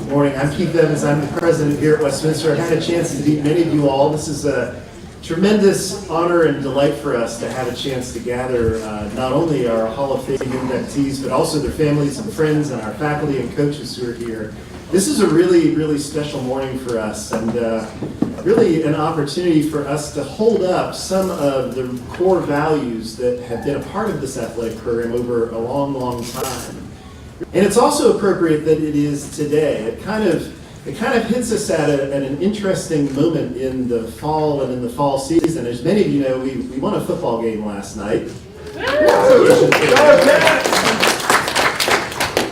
Good morning. I'm Keith Evans. I'm the president here at Westminster. I've had a chance to meet many of you all. This is a tremendous honor and delight for us to have a chance to gather not only our Hall of Fame inductees, but also their families and friends and our faculty and coaches who are here. This is a really, really special morning for us, and really an opportunity for us to hold up some of the core values that have been a part of this athletic program over a long, long time. And it's also appropriate that it is today. It kind of hits us at an interesting moment in the fall and in the fall season. As many of you know, we won a football game last night.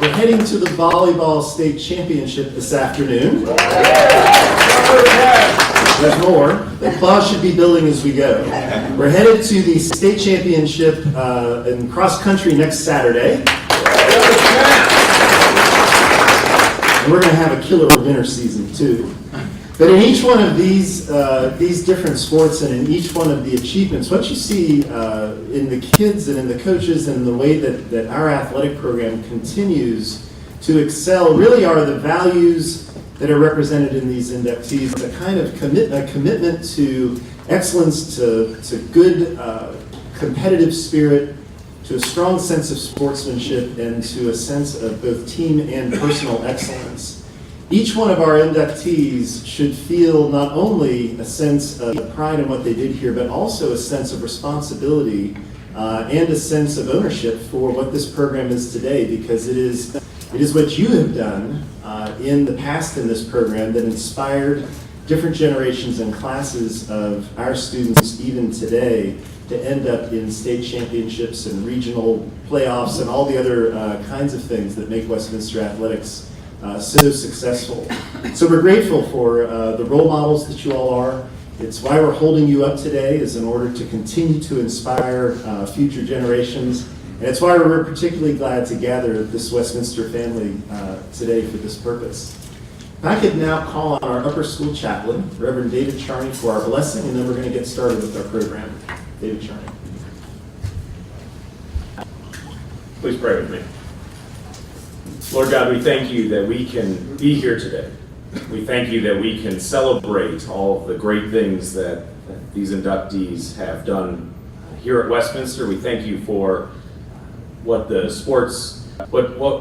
We're heading to the volleyball state championship this afternoon. There's more. The applause should be building as we go. We're headed to the state championship in cross country next Saturday. And we're going to have a killer winter season too. But in each one of these different sports and in each one of the achievements, what you see in the kids and in the coaches and the way that our athletic program continues to excel really are the values that are represented in these inductees, a kind of commitment to excellence, to good competitive spirit, to a strong sense of sportsmanship, and to a sense of both team and personal excellence. Each one of our inductees should feel not only a sense of pride in what they did here, but also a sense of responsibility and a sense of ownership for what this program is today, because it is what you have done in the past in this program that inspired different generations and classes of our students even today to end up in state championships and regional playoffs and all the other kinds of things that make Westminster athletics so successful. So we're grateful for the role models that you all are. It's why we're holding you up today, is in order to continue to inspire future generations. And it's why we're particularly glad to gather this Westminster family today for this purpose. If I could now call on our upper school chaplain, Reverend David CHARNEY, for our blessing, and then we're going to get started with our program. David CHARNEY. Please pray with me. Lord God, we thank you that we can be here today. We thank you that we can celebrate all of the great things that these inductees have done here at Westminster. We thank you for what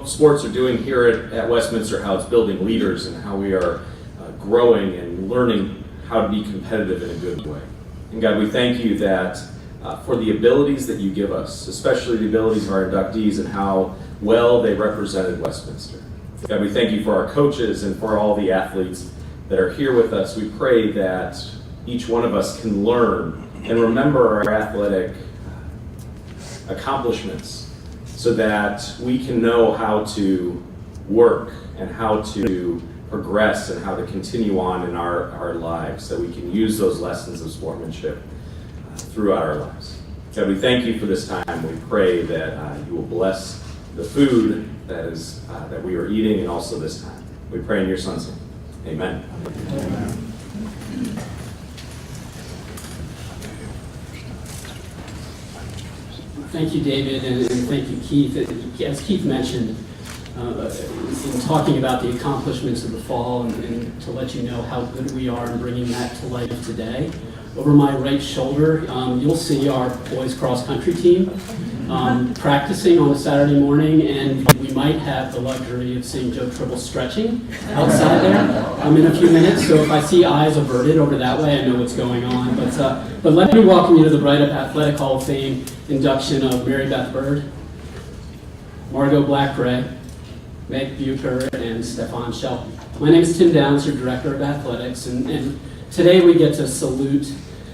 sports are doing here at Westminster, how it's building leaders and how we are growing and learning how to be competitive in a good way. And God, we thank you that for the abilities that you give us, especially the abilities of our inductees and how well they represented Westminster. God, we thank you for our coaches and for all the athletes that are here with us. We pray that each one of us can learn and remember our athletic accomplishments so that we can know how to work and how to progress and how to continue on in our lives, so we can use those lessons of sportsmanship throughout our lives. God, we thank you for this time. We pray that you will bless the food that we are eating and also this time. We pray in your son's name. Amen. Amen. Thank you, David, and thank you, Keith. As Keith mentioned, in talking about the accomplishments of the fall and to let you know how good we are in bringing that to life today. Over my right shoulder, you'll see our boys cross-country team practicing on a Saturday morning, and we might have the luxury of seeing Joe Tribble stretching outside there in a few minutes. So if I see eyes averted over that way, I know what's going on. But let me welcome you to the Breithaupt Athletic Hall of Fame induction of Mary Beth Bird, Margot Blackray, Meg Bucher, and Stefan Shelton. My name is Tim Downs, your Director of Athletics, and today we get to salute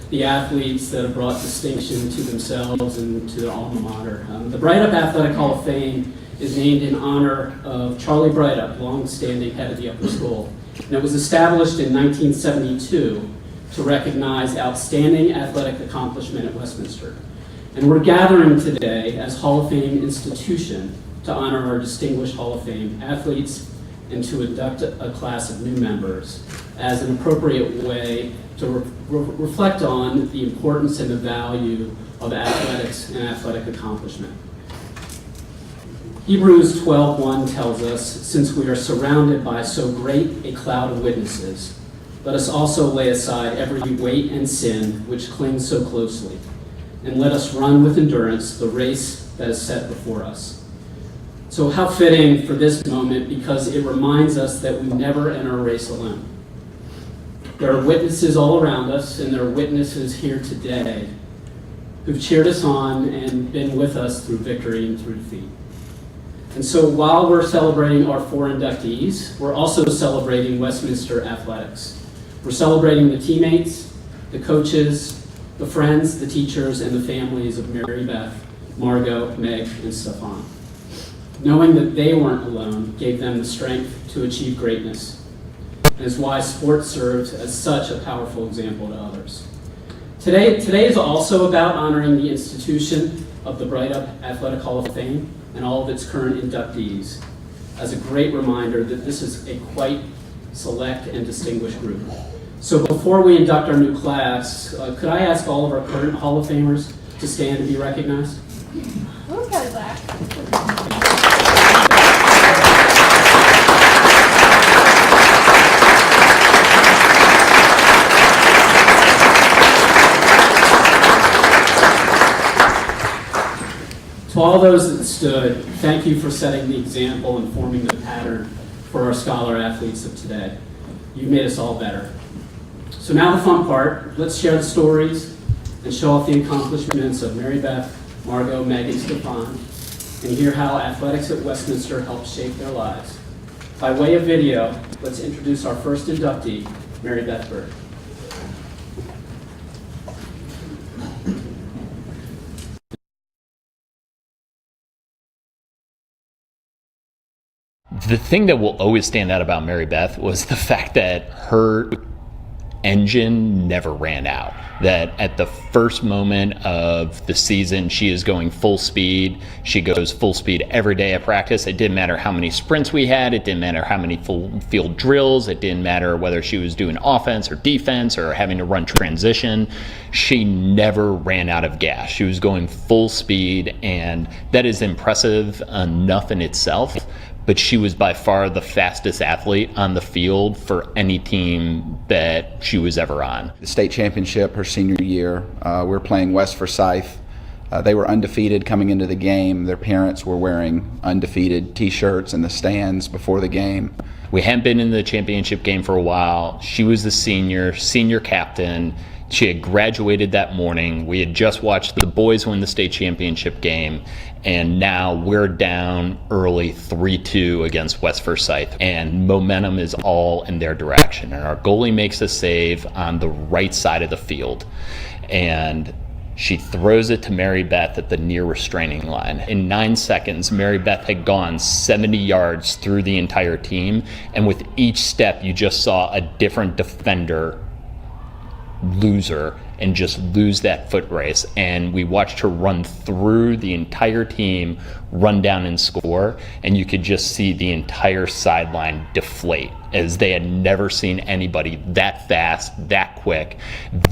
the athletes that have brought distinction to themselves and to their alma mater. The Breithaupt Athletic Hall of Fame is named in honor of Charlie Breithaupt, long-standing head of the upper school. And it was established in 1972 to recognize outstanding athletic accomplishment at Westminster. And we're gathering today as Hall of Fame institution to honor our distinguished Hall of Fame athletes and to induct a class of new members as an appropriate way to reflect on the importance and the value of athletics and athletic accomplishment. Hebrews 12:1 tells us, since we are surrounded by so great a cloud of witnesses, let us also lay aside every weight and sin which clings so closely, and let us run with endurance the race that is set before us. So how fitting for this moment, because it reminds us that we never enter a race alone. There are witnesses all around us, and there are witnesses here today who've cheered us on and been with us through victory and through defeat. And so while we're celebrating our 4 inductees, we're also celebrating Westminster athletics. We're celebrating the teammates, the coaches, the friends, the teachers, and the families of Mary Beth, Margot, Meg, and Stefan. Knowing that they weren't alone gave them the strength to achieve greatness, and is why sports serves as such a powerful example to others. Today is also about honoring the institution of the Breithaupt Athletic Hall of Fame and all of its current inductees, as a great reminder that this is a quite select and distinguished group. So before we induct our new class, could I ask all of our current Hall of Famers to stand and be recognized? Okay, Zach. To all those that stood, thank you for setting the example and forming the pattern for our scholar athletes of today. You've made us all better. So now the fun part. Let's share the stories and show off the accomplishments of Mary Beth, Margot, Meg, and Stefan, and hear how athletics at Westminster helped shape their lives. By way of video, let's introduce our first inductee, Mary Beth Bird. The thing that will always stand out about Mary Beth was the fact that her engine never ran out. That at the first moment of the season, she is going full speed. She goes full speed every day at practice. It didn't matter how many sprints we had. It didn't matter how many full field drills. It didn't matter whether she was doing offense or defense or having to run transition. She never ran out of gas. She was going full speed, and that is impressive enough in itself. But she was by far the fastest athlete on the field for any team that she was ever on. The state championship her senior year, we were playing West Forsyth. They were undefeated coming into the game. Their parents were wearing undefeated t-shirts in the stands before the game. We hadn't been in the championship game for a while. She was the senior captain. She had graduated that morning. We had just watched the boys win the state championship game, and now we're down early 3-2 against West Forsyth, and momentum is all in their direction. And our goalie makes a save on the right side of the field, and she throws it to Mary Beth at the near restraining line. In 9 seconds, Mary Beth had gone 70 yards through the entire team, and with each step, you just saw a different defender loser and just lose that foot race. And we watched her run through the entire team, run down and score, and you could just see the entire sideline deflate, as they had never seen anybody that fast, that quick,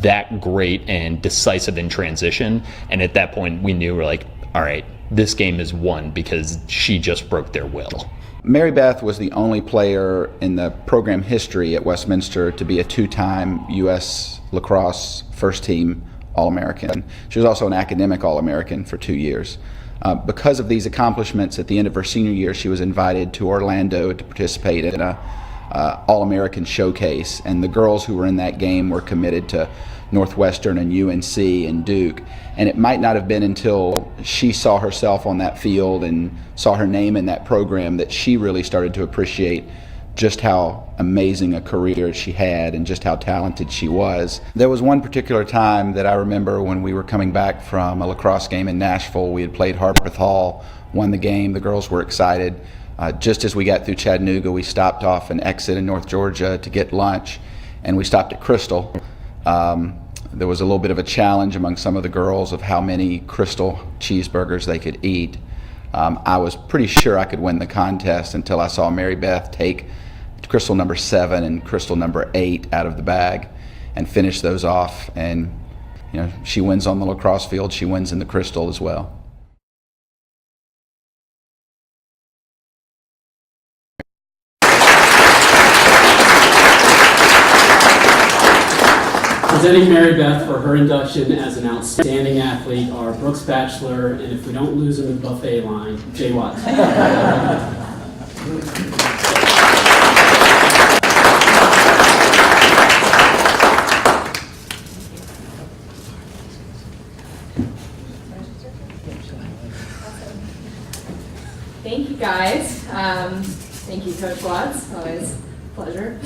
that great and decisive in transition. And at that point we knew, we're like, all right, this game is won, because she just broke their will. Mary Beth was the only player in the program history at Westminster to be a 2-time U.S. lacrosse first team All-American. She was also an academic All-American for 2 years. Because of these accomplishments, at the end of her senior year, she was invited to Orlando to participate in a All-American showcase, and the girls who were in that game were committed to Northwestern and UNC and Duke. And it might not have been until she saw herself on that field and saw her name in that program that she really started to appreciate just how amazing a career she had and just how talented she was. There was one particular time that I remember when we were coming back from a lacrosse game in Nashville. We had played Harpeth Hall, won the game, the girls were excited. Just as we got through Chattanooga, we stopped off an exit in North Georgia to get lunch, and we stopped at Crystal. There was a little bit of a challenge among some of the girls of how many Crystal cheeseburgers they could eat. I was pretty sure I could win the contest until I saw Mary Beth take Crystal number 7 and Crystal number 8 out of the bag and finish those off. And you know, she wins on the lacrosse field, she wins in the Crystal as well. Presenting Mary Beth for her induction as an outstanding athlete are Brooks Batchelor, and if we don't lose him in the buffet line, Jay Watts. Thank you, guys. Thank you, Coach Watts. Always a pleasure.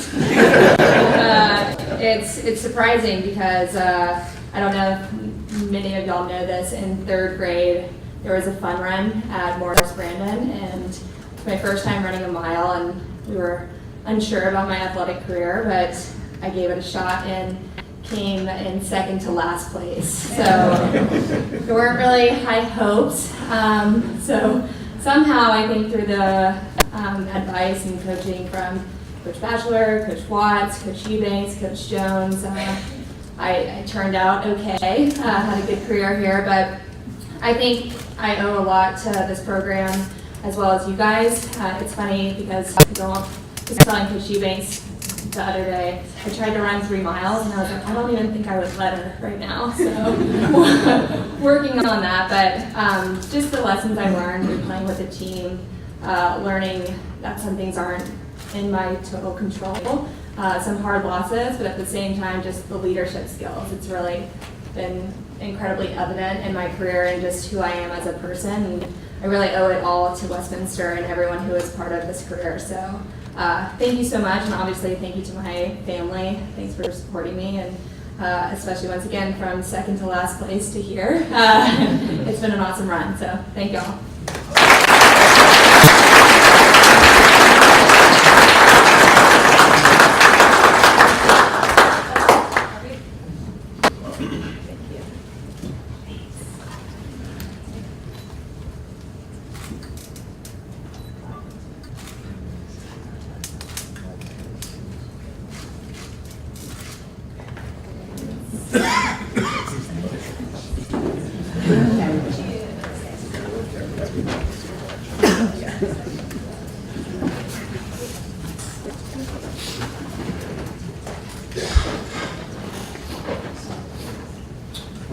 It's surprising because I don't know if many of y'all know this. In 3rd grade, there was a fun run at Morris Brandon, and it's my first time running a mile, and we were unsure about my athletic career, but I gave it a shot and came in 2nd to last place. So there weren't really high hopes. So somehow, I think through the advice and coaching from Coach Batchelor, Coach Watts, Coach Eubanks, Coach Jones, I turned out okay, had a good career here, but I think I owe a lot to this program as well as you guys. It's funny because I was telling Coach Eubanks the other day, I tried to run 3 miles and I was like, I don't even think I would let her right now, so working on that, but just the lessons I learned through playing with a team, learning that some things aren't in my total control, some hard losses, but at the same time, just the leadership skills. It's really been incredibly evident in my career and just who I am as a person, and I really owe it all to Westminster and everyone who is part of this career, so thank you so much, and obviously thank you to my family. Thanks for supporting me, and especially once again from 2nd to last place to here. It's been an awesome run, so thank y'all.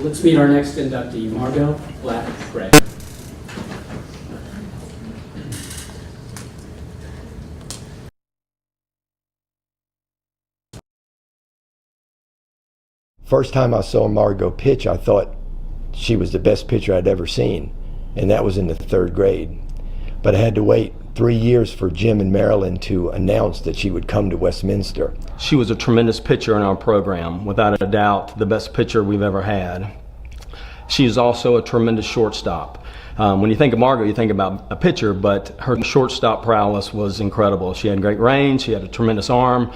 Let's meet our next inductee, Margot Black-Gray. First time I saw Margot pitch, I thought she was the best pitcher I'd ever seen, and that was in the 3rd grade. But I had to wait 3 years for Jim and Marilyn to announce that she would come to Westminster. She was a tremendous pitcher in our program, without a doubt the best pitcher we've ever had. She is also a tremendous shortstop. When you think of Margot, you think about a pitcher, but her shortstop prowess was incredible. She had great range, she had a tremendous arm,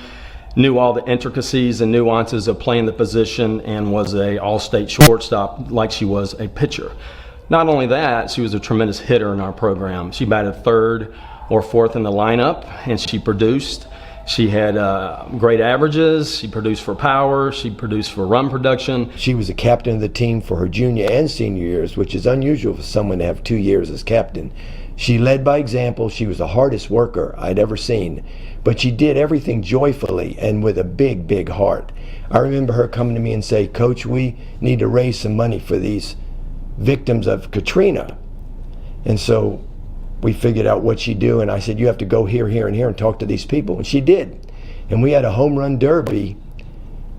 knew all the intricacies and nuances of playing the position, and was a all-state shortstop like she was a pitcher. Not only that, she was a tremendous hitter in our program. She batted 3rd or 4th in the lineup, and she produced. She had great averages. She produced for power. She produced for run production. She was the captain of the team for her junior and senior years, which is unusual for someone to have 2 years as captain. She led by example. She was the hardest worker I'd ever seen, but she did everything joyfully and with a big, big heart. I remember her coming to me and say, "Coach, we need to raise some money for these victims of Katrina." And so we figured out what she'd do, and I said, "You have to go here, here, and here and talk to these people." And she did. And we had a home run derby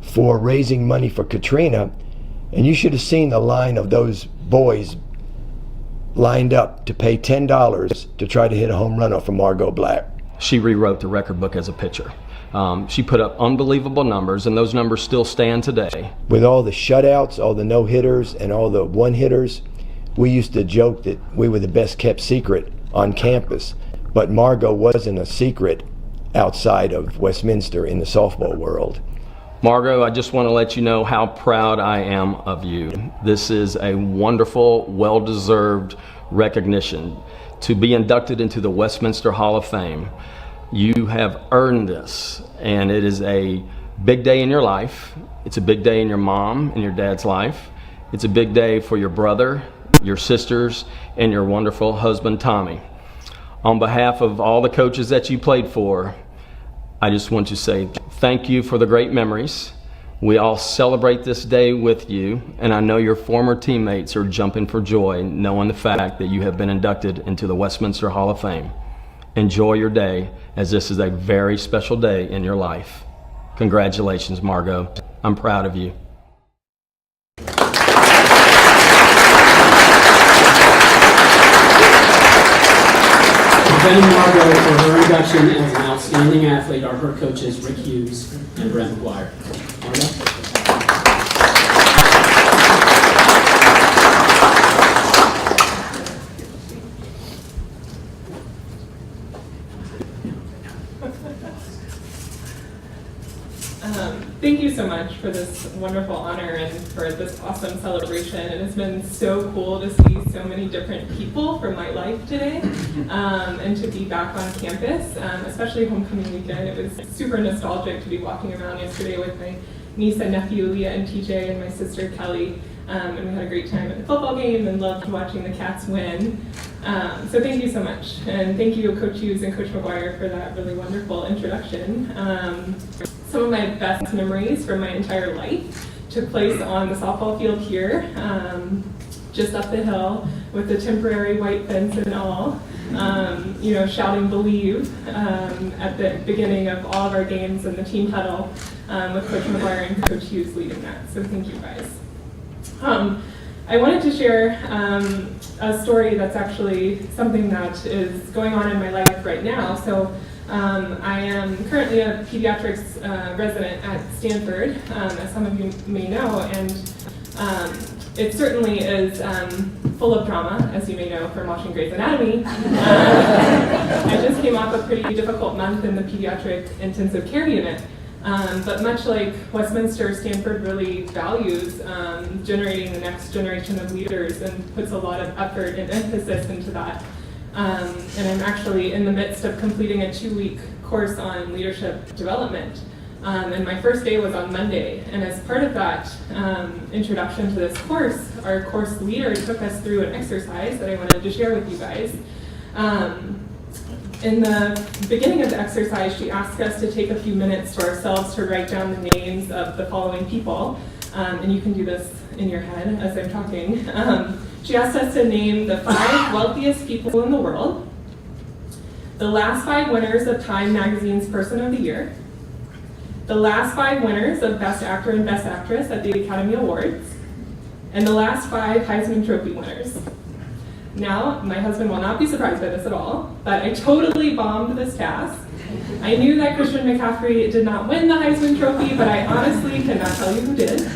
for raising money for Katrina, and you should have seen the line of those boys lined up to pay $10 to try to hit a home run off of Margot Black. She rewrote the record book as a pitcher. She put up unbelievable numbers, and those numbers still stand today. With all the shutouts, all the no-hitters, and all the one-hitters, we used to joke that we were the best kept secret on campus, but Margot wasn't a secret outside of Westminster in the softball world. Margot, I just want to let you know how proud I am of you. This is a wonderful, well-deserved recognition. To be inducted into the Westminster Hall of Fame, you have earned this, and it is a big day in your life. It's a big day in your mom and your dad's life. It's a big day for your brother, your sisters, and your wonderful husband, Tommy. On behalf of all the coaches that you played for, I just want to say thank you for the great memories. We all celebrate this day with you, and I know your former teammates are jumping for joy knowing the fact that you have been inducted into the Westminster Hall of Fame. Enjoy your day, as this is a very special day in your life. Congratulations, Margot. I'm proud of you. Presenting Margot for her induction as an outstanding athlete are her coaches Rick Hughes and Brent McGuire. Margot? Thank you so much for this wonderful honor and for this awesome celebration. It has been so cool to see so many different people from my life today and to be back on campus, especially homecoming weekend. It was super nostalgic to be walking around yesterday with my niece and nephew, Leah and TJ, and my sister, Kelly. And we had a great time at the football game and loved watching the Cats win. So thank you so much. And thank you, Coach Hughes and Coach McGuire, for that really wonderful introduction. Some of my best memories from my entire life took place on the softball field here, just up the hill with the temporary white fence and all, shouting "Believe" at the beginning of all of our games and the team huddle with Coach McGuire and Coach Hughes leading that. So thank you guys. I wanted to share a story that's actually something that is going on in my life right now. So I am currently a pediatrics resident at Stanford, as some of you may know, and it certainly is full of drama, as you may know from watching Grey's Anatomy. I just came off a pretty difficult month in the pediatric intensive care unit. But much like Westminster, Stanford really values generating the next generation of leaders and puts a lot of effort and emphasis into that. And I'm actually in the midst of completing a 2-week course on leadership development. And my first day was on Monday. And as part of that introduction to this course, our course leader took us through an exercise that I wanted to share with you guys. In the beginning of the exercise, she asked us to take a few minutes to ourselves to write down the names of the following people. And you can do this in your head as I'm talking. She asked us to name the 5 wealthiest people in the world, the last 5 winners of Time Magazine's Person of the Year, the last 5 winners of Best Actor and Best Actress at the Academy Awards, and the last 5 Heisman Trophy winners. Now, my husband will not be surprised by this at all, but I totally bombed this task. I knew that Christian McCaffrey did not win the Heisman Trophy, but I honestly cannot tell you who did.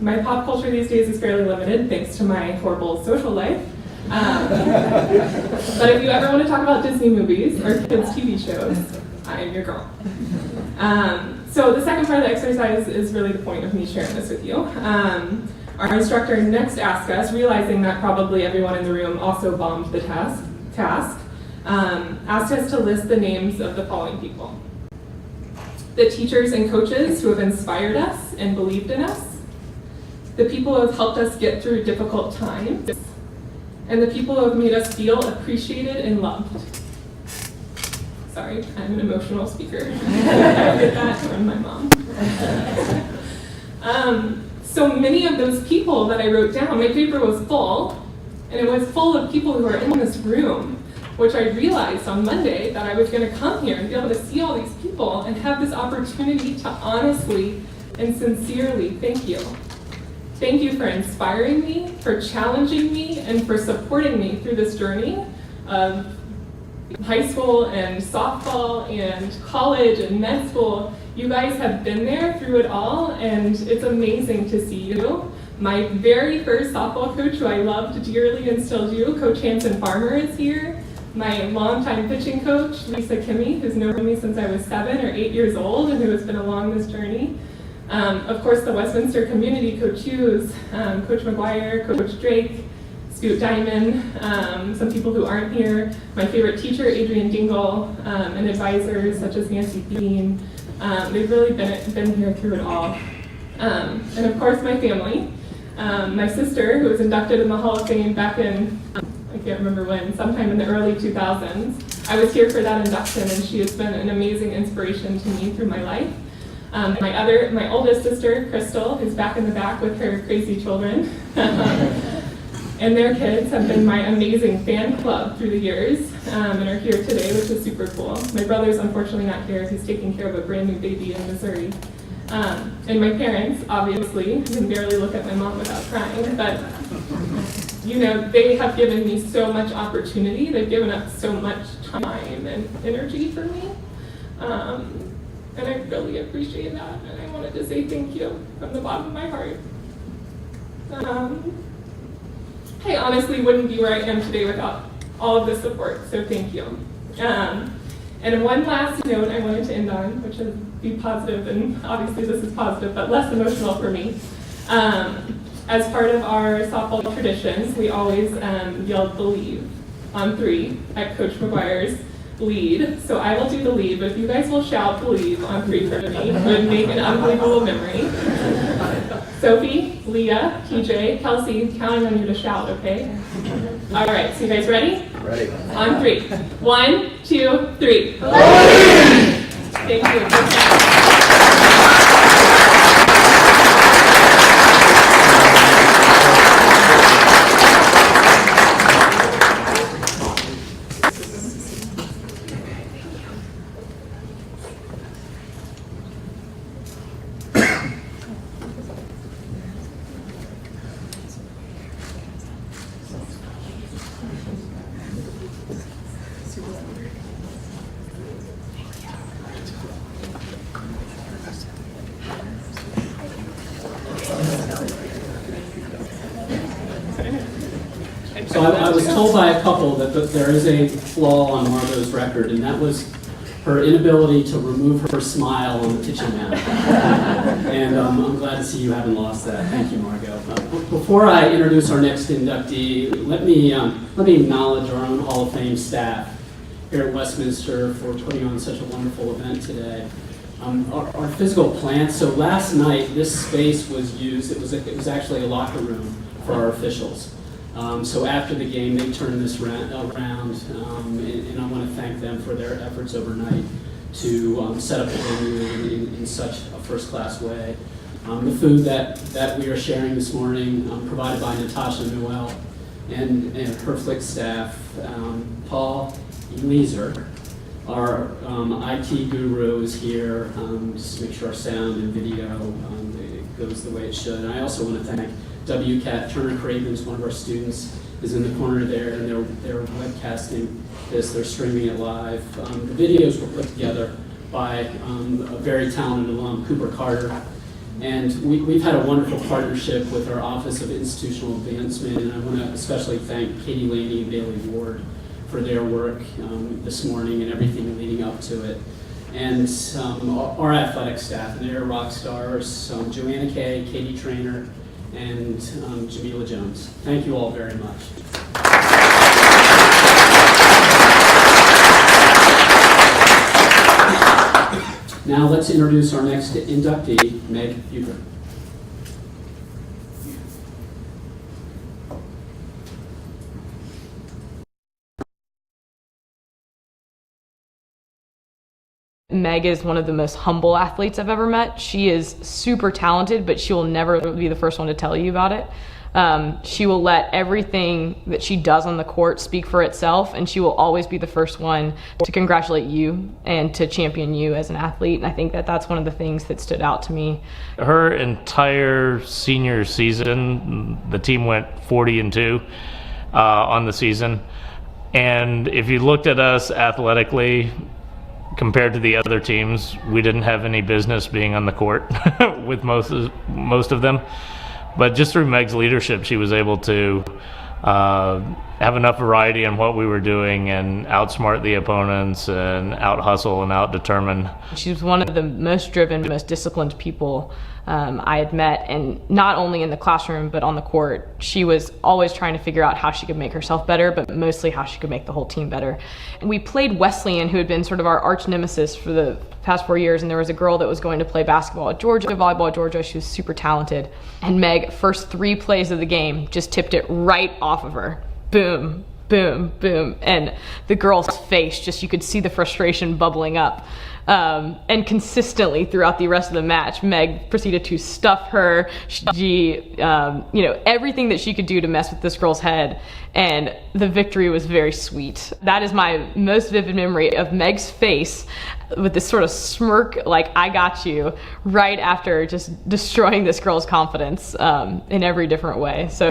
My pop culture these days is fairly limited, thanks to my horrible social life. But if you ever want to talk about Disney movies or kids' TV shows, I am your girl. So the second part of the exercise is really the point of me sharing this with you. Our instructor next asked us, realizing that probably everyone in the room also bombed the task, asked us to list the names of the following people. The teachers and coaches who have inspired us and believed in us, the people who have helped us get through difficult times, and the people who have made us feel appreciated and loved. Sorry, I'm an emotional speaker. I did that from my mom. So many of those people that I wrote down, my paper was full, and it was full of people who are in this room, which I realized on Monday that I was going to come here and be able to see all these people and have this opportunity to honestly and sincerely thank you. Thank you for inspiring me, for challenging me, and for supporting me through this journey of high school and softball and college and med school. You guys have been there through it all, and it's amazing to see you. My very first softball coach, who I loved dearly and still do, Coach Hanson Farmer, is here. My longtime pitching coach, Lisa Kimmy, who's known me since I was 7 or 8 years old and who has been along this journey. Of course, the Westminster community, Coach Hughes, Coach McGuire, Coach Drake, Scoot Diamond, some people who aren't here, my favorite teacher, Adrian Dingle, and advisors such as Nancy Bean. They've really been here through it all. And of course, my family. My sister, who was inducted in the Hall of Fame back in, I can't remember when, sometime in the early 2000s. I was here for that induction, and she has been an amazing inspiration to me through my life. My oldest sister, Crystal, who's back in the back with her crazy children, and their kids have been my amazing fan club through the years, and are here today, which is super cool. My brother's unfortunately not here. He's taking care of a brand new baby in Missouri. And my parents, obviously, I can barely look at my mom without crying, but you know, they have given me so much opportunity. They've given up so much time and energy for me. And I really appreciate that. And I wanted to say thank you from the bottom of my heart. I honestly wouldn't be where I am today without all of the support, so thank you. And one last note I wanted to end on, which is be positive, and obviously this is positive, but less emotional for me. As part of our softball traditions, we always yelled "Believe" on 3 at Coach McGuire's lead. So I will do the lead, but if you guys will shout "Believe" on 3 for me, it would make an unbelievable memory. Sophie, Leah, TJ, Kelsey, counting on you to shout, okay? All right, so you guys ready? Ready. On 3. 1, 2, 3. Believe! Thank you. So I was told by a couple that there is a flaw on Margot's record, and that was her inability to remove her smile on the pitching mound. And I'm glad to see you haven't lost that. Thank you, Margot. Before I introduce our next inductee, let me acknowledge our own Hall of Fame staff here at Westminster for putting on such a wonderful event today. Our physical plant. So last night, this space was used. It was actually a locker room for our officials. So after the game, they turned this around, and I want to thank them for their efforts overnight to set up the venue in such a first-class way. The food that we are sharing this morning, provided by Natasha Noel and her Flick staff, Paul Leeser, our IT guru, is here just to make sure our sound and video goes the way it should. And I also want to thank WCAT. Turner Cravens, one of our students, is in the corner there, and they're webcasting this. They're streaming it live. The videos were put together by a very talented alum, Cooper Carter. And we've had a wonderful partnership with our Office of Institutional Advancement, and I want to especially thank Katie Laney and Bailey Ward for their work this morning and everything leading up to it. And our athletic staff, and they're rock stars, Joanna Kay, Katie Trainer, and Jamila Jones. Thank you all very much. Now let's introduce our next inductee, Meg Bucher. Meg is one of the most humble athletes I've ever met. She is super talented, but she will never be the first one to tell you about it. She will let everything that she does on the court speak for itself, and she will always be the first one to congratulate you and to champion you as an athlete. And I think that that's one of the things that stood out to me. Her entire senior season, the team went 40-2 on the season. And if you looked at us athletically, compared to the other teams, we didn't have any business being on the court with most of them. But just through Meg's leadership, she was able to have enough variety in what we were doing and outsmart the opponents and out-hustle and out-determine. She was one of the most driven, most disciplined people I had met, and not only in the classroom but on the court. She was always trying to figure out how she could make herself better, but mostly how she could make the whole team better. And we played Wesleyan, who had been sort of our arch nemesis for the past 4 years, and there was a girl that was going to play basketball at Georgia, volleyball at Georgia. She was super talented. And Meg, first 3 plays of the game, just tipped it right off of her. Boom. boom, boom. And the girl's face, just you could see the frustration bubbling up. And consistently throughout the rest of the match, Meg proceeded to stuff her. She, everything that she could do to mess with this girl's head. And the victory was very sweet. That is my most vivid memory of Meg's face with this sort of smirk, like, I got you, right after just destroying this girl's confidence in every different way. So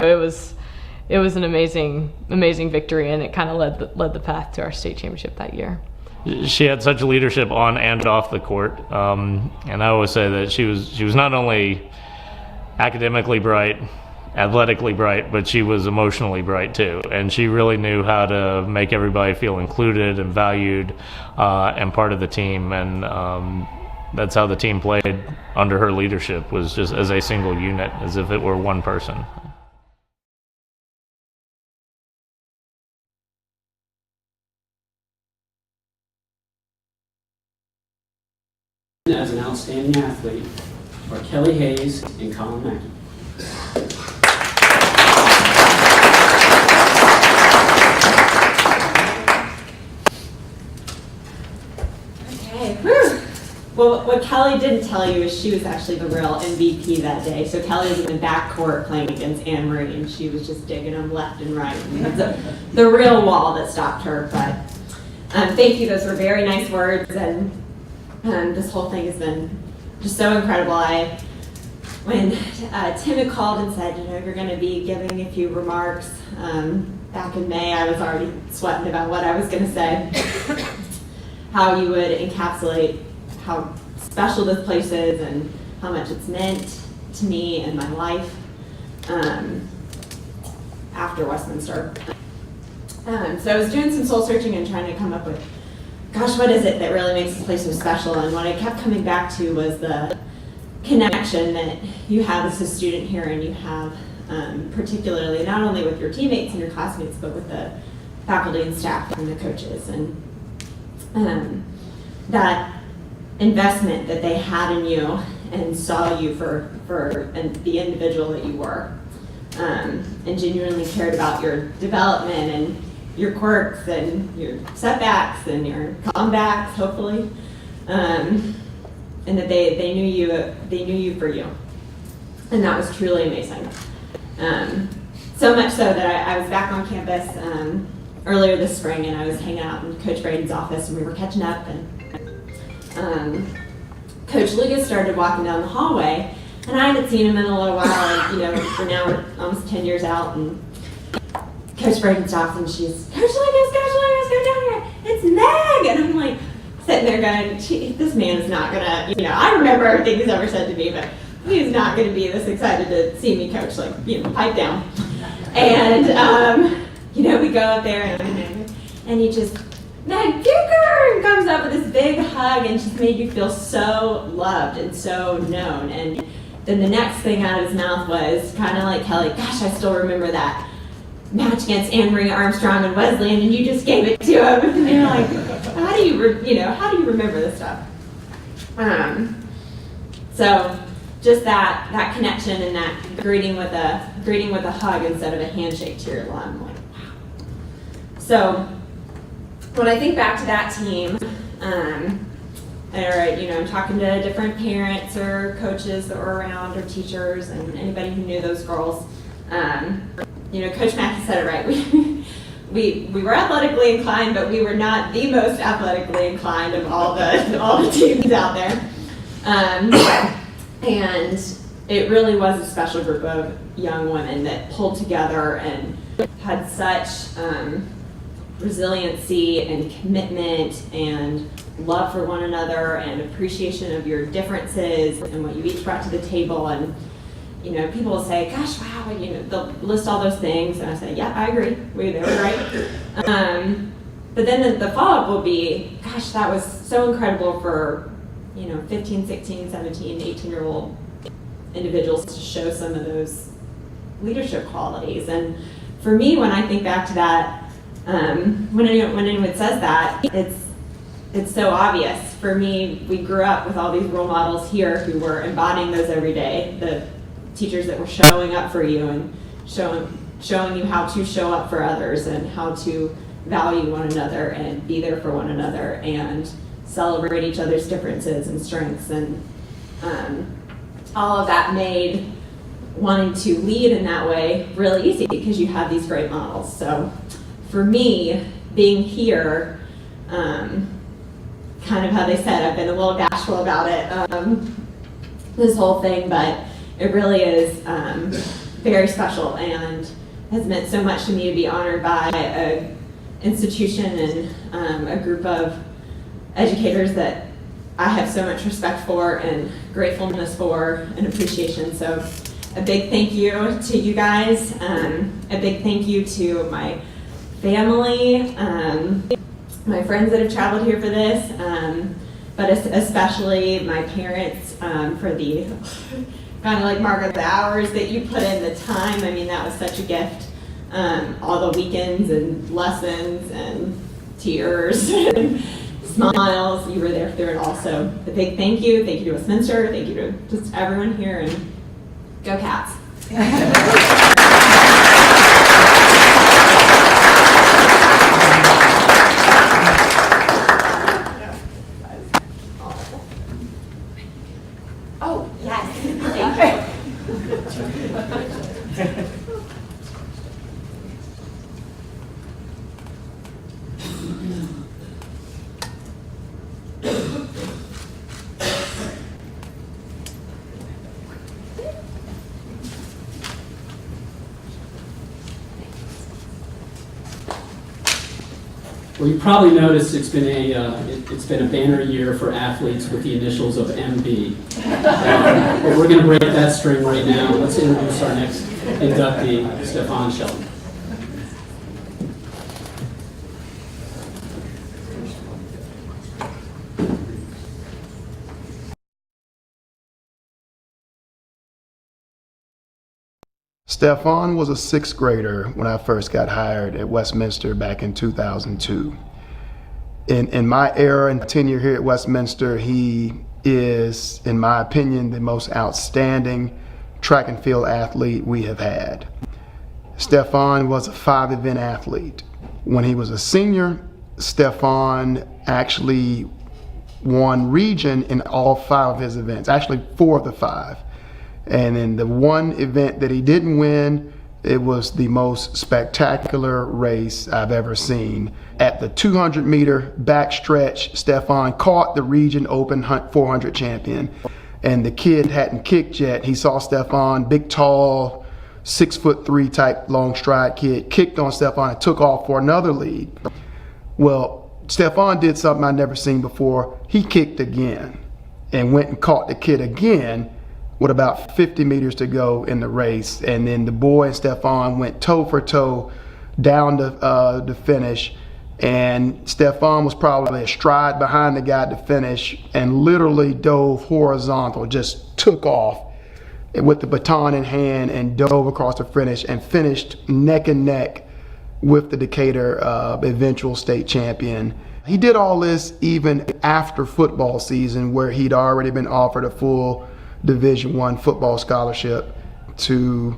it was an amazing victory, and it kind of led the path to our state championship that year. She had such leadership on and off the court, and I always say that she was not only academically bright, athletically bright, but she was emotionally bright too, and she really knew how to make everybody feel included and valued and part of the team, and that's how the team played under her leadership, was just as a single unit, as if it were one person. As an outstanding athlete are Kelly Hayes and Colin Mackey. Okay. Whew. Well, what Kelly didn't tell you is she was actually the real MVP that day. So Kelly was in the backcourt playing against Anne Marie, and she was just digging them left and right. And it was the real wall that stopped her. But thank you. Those were very nice words, and this whole thing has been just so incredible. When Tim had called and said, you're going to be giving a few remarks, back in May, I was already sweating about what I was going to say. How you would encapsulate how special this place is and how much it's meant to me and my life after Westminster. So I was doing some soul searching and trying to come up with, gosh, what is it that really makes this place so special? And what I kept coming back to was the connection that you have as a student here, and you have particularly not only with your teammates and your classmates, but with the faculty and staff and the coaches. And that investment that they had in you and saw you for the individual that you were, and genuinely cared about your development and your quirks and your setbacks and your comebacks, hopefully, and that they knew you for you, and that was truly amazing. So much so that I was back on campus earlier this spring, and I was hanging out in Coach Braden's office, and we were catching up, and Coach Lucas started walking down the hallway, and I hadn't seen him in a little while. We're now almost 10 years out, and Coach Braden stops, and she's, Coach Lucas, go down here. It's Meg! And I'm like, sitting there going, this man is not gonna, I remember everything he's ever said to me, but he's not gonna be this excited to see me coach, pipe down. And, we go up there, and he just, Meg Bucher, comes up with this big hug and just made you feel so loved and so known. And then the next thing out of his mouth was kind of like Kelly, gosh, I still remember that match against Anne Marie Armstrong and Wesleyan, and you just gave it to him. And you're like, how do you remember this stuff? So just that connection and that greeting with a hug instead of a handshake to your alum. Like, wow. So when I think back to that team, I'm talking to different parents or coaches that were around or teachers and anybody who knew those girls. Coach Mackey said it right. We were athletically inclined, but we were not the most athletically inclined of all the teams out there. And it really was a special group of young women that pulled together and had such resiliency and commitment and love for one another and appreciation of your differences and what you each brought to the table. And people will say, gosh, wow, they'll list all those things, and I say, yeah, I agree, they were right. But then the follow-up will be, gosh, that was so incredible for 15, 16, 17, 18-year-old individuals to show some of those leadership qualities. And for me, when I think back to that, when anyone says that, it's so obvious. For me, we grew up with all these role models here who were embodying those every day, the teachers that were showing up for you and showing you how to show up for others and how to value one another and be there for one another and celebrate each other's differences and strengths. And all of that made wanting to lead in that way really easy because you have these great models. So for me, being here, kind of how they said, I've been a little bashful about it, this whole thing, but it really is very special and has meant so much to me to be honored by an institution and a group of educators that I have so much respect for and gratefulness for and appreciation. So a big thank you to you guys. A big thank you to my family, my friends that have traveled here for this, but especially my parents for the kind of like Margaret, the hours that you put in, the time. I mean, that was such a gift. All the weekends and lessons and tears and smiles, you were there through it all. So a big thank you to Westminster, thank you to just everyone here, and go Cats. Oh, yes. Thank you. Well, you probably noticed it's been a banner year for athletes with the initials of MB. But we're going to break that string right now. Let's introduce our next inductee, Stefan Shelton. Stefan was a sixth grader when I first got hired at Westminster back in 2002. In my era and tenure here at Westminster, he is, in my opinion, the most outstanding track and field athlete we have had. Stefan was a 5-event athlete. When he was a senior, Stefan actually won region in all 5 of his events, actually 4 of the 5. And in the one event that he didn't win, it was the most spectacular race I've ever seen. At the 200-meter backstretch, Stefan caught the region open 400 champion. And the kid hadn't kicked yet. He saw Stefan, big, tall, 6'3" type long stride kid, kicked on Stefan and took off for another lead. Well, Stefan did something I'd never seen before. He kicked again and went and caught the kid again with about 50 meters to go in the race. And then the boy and Stefan went toe for toe down the finish. And Stefan was probably a stride behind the guy to finish and literally dove horizontal, just took off with the baton in hand and dove across the finish and finished neck and neck with the Decatur eventual state champion. He did all this even after football season, where he'd already been offered a full Division I football scholarship to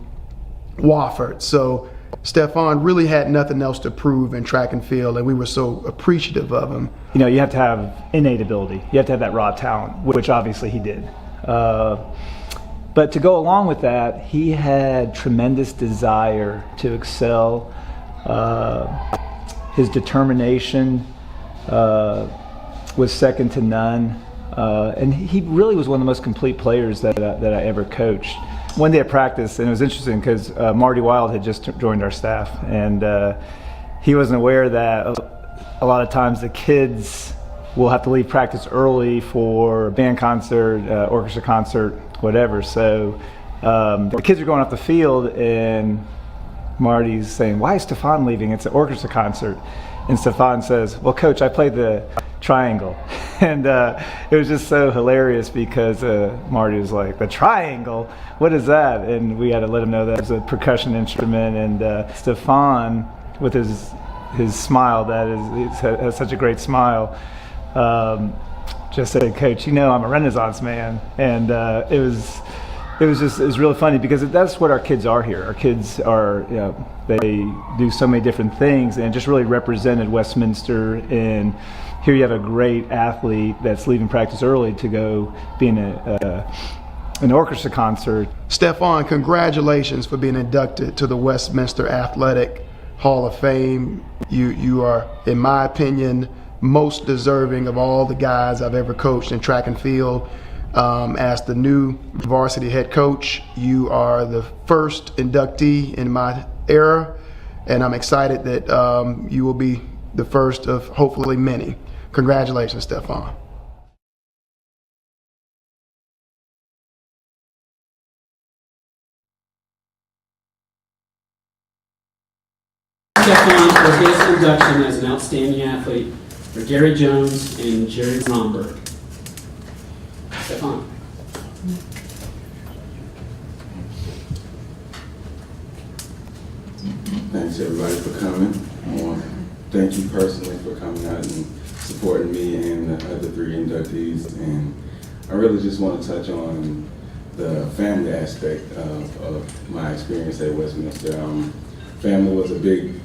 Wofford. So Stefan really had nothing else to prove in track and field, and we were so appreciative of him. You know, you have to have innate ability. You have to have that raw talent, which obviously he did. But to go along with that, he had tremendous desire to excel. His determination was second to none. And he really was one of the most complete players that I ever coached. One day at practice, and it was interesting because Marty Wild had just joined our staff, and he wasn't aware that a lot of times the kids will have to leave practice early for a band concert, orchestra concert, whatever. So the kids are going off the field, and Marty's saying, "Why is Stefan leaving? It's an orchestra concert." And Stefan says, "Well, Coach, I played the triangle." And it was just so hilarious because Marty was like, "The triangle? What is that?" And we had to let him know that it was a percussion instrument. And Stefan, with his smile, he has such a great smile, just said, "Coach, you know I'm a Renaissance man." And it it was really funny because that's what our kids are here. Our kids are, you know, they do so many different things, and it just really represented Westminster. And here you have a great athlete that's leaving practice early to go be in an orchestra concert. Stefan, congratulations for being inducted to the Westminster Athletic Hall of Fame. You are, in my opinion, most deserving of all the guys I've ever coached in track and field. As the new varsity head coach, you are the first inductee in my era, and I'm excited that you will be the first of hopefully many. Congratulations, Stefan. Stefan for his induction as an outstanding athlete for Gary Jones and Jerry Romberg. Stefan. Thanks everybody for coming. I want to thank you personally for coming out and supporting me and the other 3 inductees. And I really just want to touch on the family aspect of my experience at Westminster. Family was a big,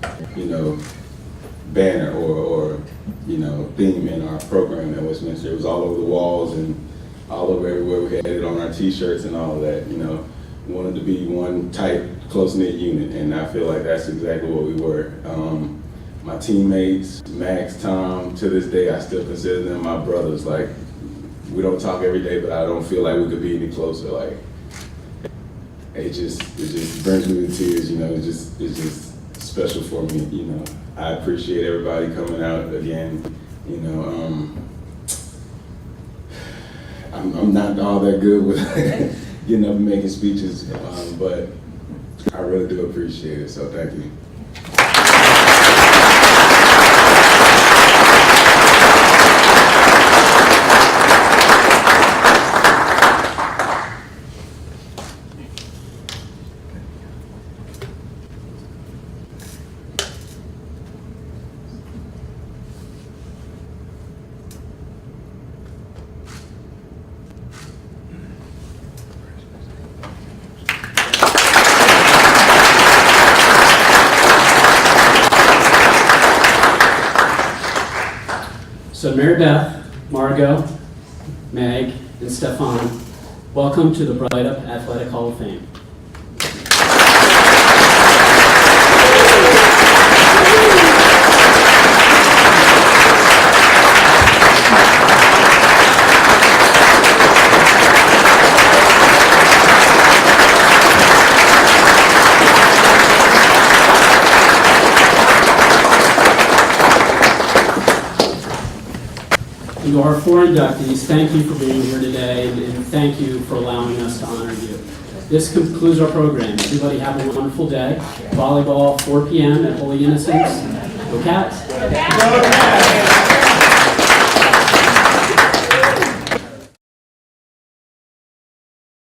banner or theme in our program at Westminster. It was all over the walls and all over everywhere. We had it on our T-shirts and all of that. We wanted to be one tight, close-knit unit, and I feel like that's exactly what we were. My teammates, Max, Tom, to this day, I still consider them my brothers. Like, we don't talk every day, but I don't feel like we could be any closer. Like, it just brings me to tears. It's just special for me. I appreciate everybody coming out again. I'm not all that good with getting up and making speeches, but I really do appreciate it. So thank you. So Mary Beth, Margot, Meg, and Stefan, welcome to the Breithaupt Athletic Hall of Fame. To our 4 inductees, thank you for being here today, and thank you for allowing us to honor you. This concludes our program. Everybody have a wonderful day. Volleyball, 4 p.m. at Holy Innocents. Go Cats! Go Cats!